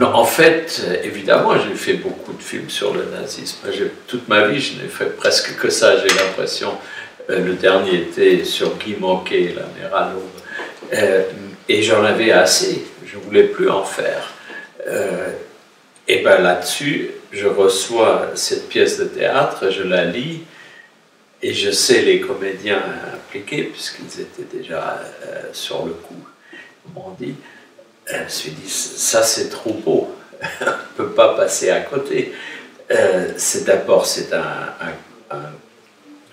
Non, en fait, évidemment, j'ai fait beaucoup de films sur le nazisme. Toute ma vie, je n'ai fait presque que ça, j'ai l'impression. Le dernier était sur Guy Môquet, l'année à Londres. Et j'en avais assez, je ne voulais plus en faire. Et bien là-dessus, je reçois cette pièce de théâtre, je la lis, et je sais les comédiens impliqués, puisqu'ils étaient déjà sur le coup, comme on dit. Je me suis dit, ça c'est trop beau, on ne peut pas passer à côté. D'abord, c'est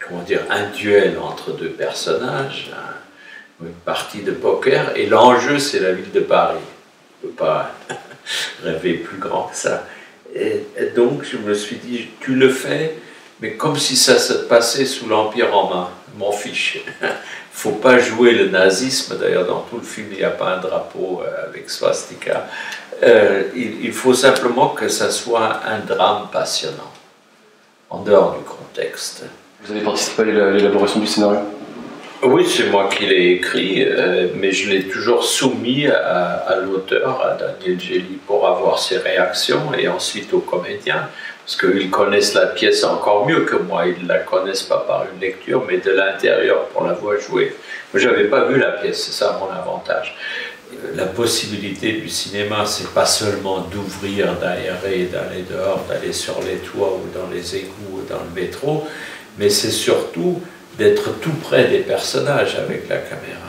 comment dire, un duel entre deux personnages, une partie de poker, et l'enjeu c'est la ville de Paris. On ne peut pas rêver plus grand que ça. Et donc je me suis dit, tu le fais, mais comme si ça se passait sous l'Empire romain, m'en fiche. Il ne faut pas jouer le nazisme, d'ailleurs dans tout le film il n'y a pas un drapeau avec swastika. Il faut simplement que ça soit un drame passionnant, en dehors du contexte. Vous avez participé à l'élaboration du scénario? Oui, c'est moi qui l'ai écrit, mais je l'ai toujours soumis à l'auteur, à Daniel Gély, pour avoir ses réactions, et ensuite aux comédiens, parce qu'ils connaissent la pièce encore mieux que moi. Ils ne la connaissent pas par une lecture, mais de l'intérieur, pour la voir jouer. Moi, je n'avais pas vu la pièce, c'est ça mon avantage. La possibilité du cinéma, c'est pas seulement d'ouvrir, d'aérer, d'aller dehors, d'aller sur les toits ou dans les égouts ou dans le métro, mais c'est surtout d'être tout près des personnages avec la caméra.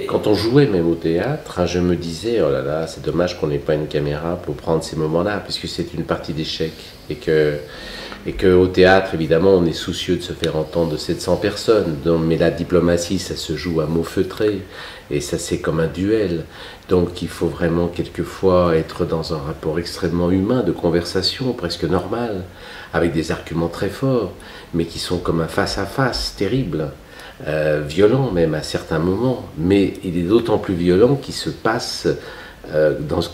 Quand on jouait même au théâtre, je me disais, oh là là, c'est dommage qu'on n'ait pas une caméra pour prendre ces moments-là, puisque c'est une partie d'échec. Et que au théâtre, évidemment, on est soucieux de se faire entendre de 700 personnes. Donc, mais la diplomatie, ça se joue à mots feutrés. Et ça, c'est comme un duel. Donc, il faut vraiment, quelquefois, être dans un rapport extrêmement humain, de conversation, presque normal, avec des arguments très forts, mais qui sont comme un face-à-face terrible. Violent même à certains moments, mais il est d'autant plus violent qu'il se passe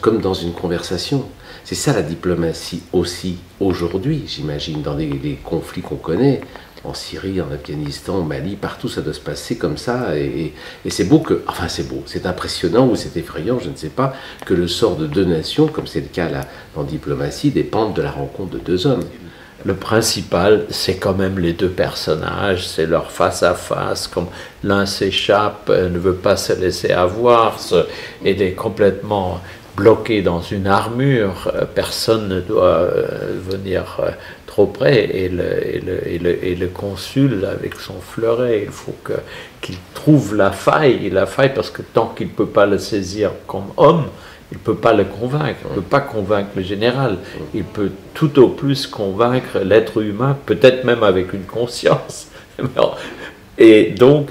comme dans une conversation. C'est ça la diplomatie aussi aujourd'hui, j'imagine, dans les conflits qu'on connaît, en Syrie, en Afghanistan, au Mali, partout ça doit se passer comme ça, et c'est beau que, enfin c'est beau, c'est impressionnant ou c'est effrayant, je ne sais pas, que le sort de deux nations, comme c'est le cas là en diplomatie, dépende de la rencontre de deux hommes. Le principal, c'est quand même les deux personnages, c'est leur face-à-face, comme l'un s'échappe, ne veut pas se laisser avoir, il est complètement bloqué dans une armure, personne ne doit venir trop près, et le consul, avec son fleuret, il faut qu'il trouve la faille parce que tant qu'il ne peut pas le saisir comme homme, il ne peut pas le convaincre, il ne peut pas convaincre le général. Il peut tout au plus convaincre l'être humain, peut-être même avec une conscience. Et donc,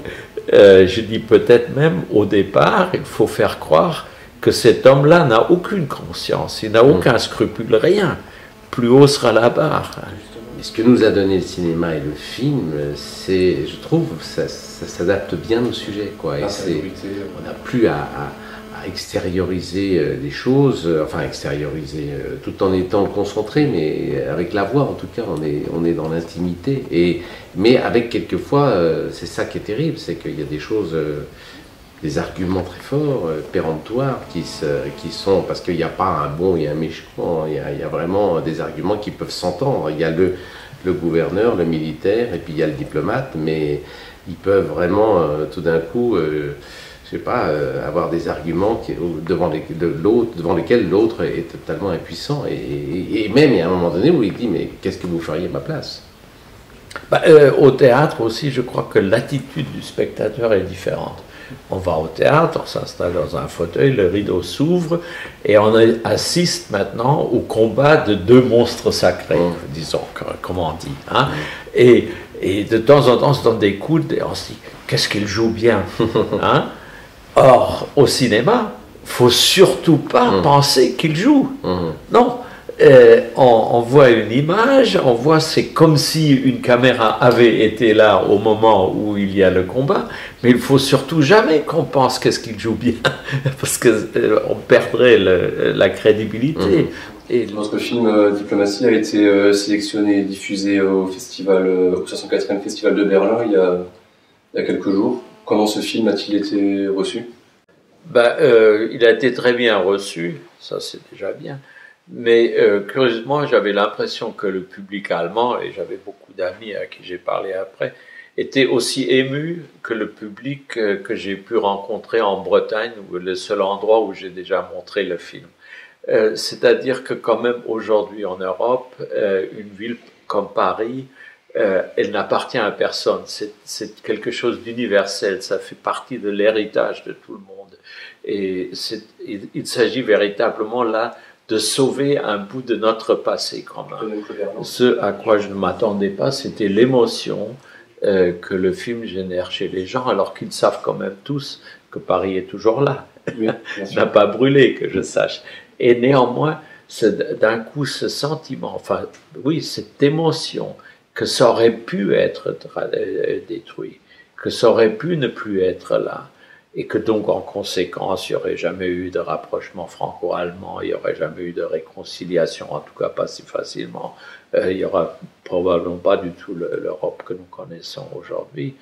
je dis peut-être même, au départ, il faut faire croire que cet homme-là n'a aucune conscience, il n'a aucun scrupule, rien. Plus haut sera la barre. Et ce que nous a donné le cinéma et le film, c'est, je trouve, ça s'adapte bien au sujet, quoi. Et on n'a plus à extérioriser les choses, enfin extérioriser tout en étant concentré, mais avec la voix en tout cas, on est dans l'intimité. Mais avec quelquefois, c'est ça qui est terrible, c'est qu'il y a des choses, des arguments très forts, péremptoires, qui sont, parce qu'il n'y a pas un bon et un méchant, il y a vraiment des arguments qui peuvent s'entendre. Il y a le gouverneur, le militaire, et puis il y a le diplomate, mais ils peuvent vraiment tout d'un coup je sais pas, avoir des arguments devant lesquels l'autre est totalement impuissant. Et même, il y a un moment donné où il dit, mais qu'est-ce que vous feriez à ma place? Au théâtre aussi, je crois que l'attitude du spectateur est différente. On va au théâtre, on s'installe dans un fauteuil, le rideau s'ouvre, et on assiste maintenant au combat de deux monstres sacrés, disons, comme on dit. Hein? Et de temps en temps, on se donne des coudes, et on se dit, qu'est-ce qu'il joue bien, hein? Or, au cinéma, il ne faut surtout pas penser qu'il joue. Non, on voit une image, on voit, c'est comme si une caméra avait été là au moment où il y a le combat, mais il ne faut surtout jamais qu'on pense qu'est-ce qu'il joue bien, parce qu'on perdrait la crédibilité. Et votre film Diplomatie a été sélectionné et diffusé au 64e Festival de Berlin il y a quelques jours. Comment ce film a-t-il été reçu? Il a été très bien reçu, ça c'est déjà bien. Mais curieusement, j'avais l'impression que le public allemand, et j'avais beaucoup d'amis à qui j'ai parlé après, était aussi ému que le public que j'ai pu rencontrer en Bretagne, le seul endroit où j'ai déjà montré le film. C'est-à-dire que quand même aujourd'hui en Europe, une ville comme Paris, elle n'appartient à personne. C'est quelque chose d'universel, ça fait partie de l'héritage de tout le monde. Et il s'agit véritablement là de sauver un bout de notre passé commun. Ce à quoi je ne m'attendais pas, c'était l'émotion que le film génère chez les gens, alors qu'ils savent quand même tous que Paris est toujours là. Oui, n'a pas brûlé, que je sache. Et néanmoins, d'un coup, ce sentiment, enfin, oui, cette émotion, que ça aurait pu être détruit, que ça aurait pu ne plus être là, et que donc, en conséquence, il n'y aurait jamais eu de rapprochement franco-allemand, il n'y aurait jamais eu de réconciliation, en tout cas pas si facilement, il n'y aura probablement pas du tout l'Europe que nous connaissons aujourd'hui.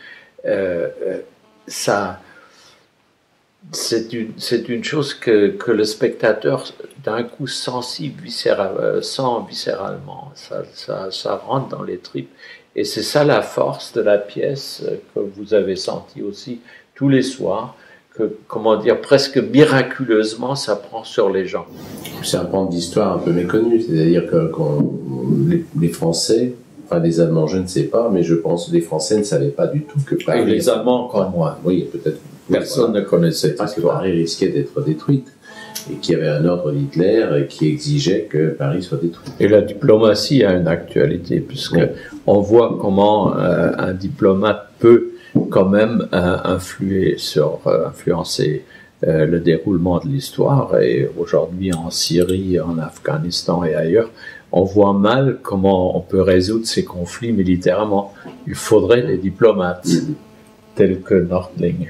C'est une chose que le spectateur, d'un coup, sent viscéralement. Ça rentre dans les tripes. Et c'est ça la force de la pièce que vous avez senti aussi tous les soirs, que, comment dire, presque miraculeusement, ça prend sur les gens. C'est un pan d'histoire un peu méconnu, c'est-à-dire que les Français, enfin les Allemands, je ne sais pas, mais je pense que les Français ne savaient pas du tout que Paris... Et les Allemands encore moins. Oui, peut-être. Personne ne connaissait cette histoire. Que Paris risquait d'être détruite et qu'il y avait un ordre d'Hitler qui exigeait que Paris soit détruit. Et la diplomatie a une actualité, puisque on voit comment un diplomate peut quand même influencer le déroulement de l'histoire. Et aujourd'hui, en Syrie, en Afghanistan et ailleurs, on voit mal comment on peut résoudre ces conflits militairement. Il faudrait des diplomates tels que Nordling.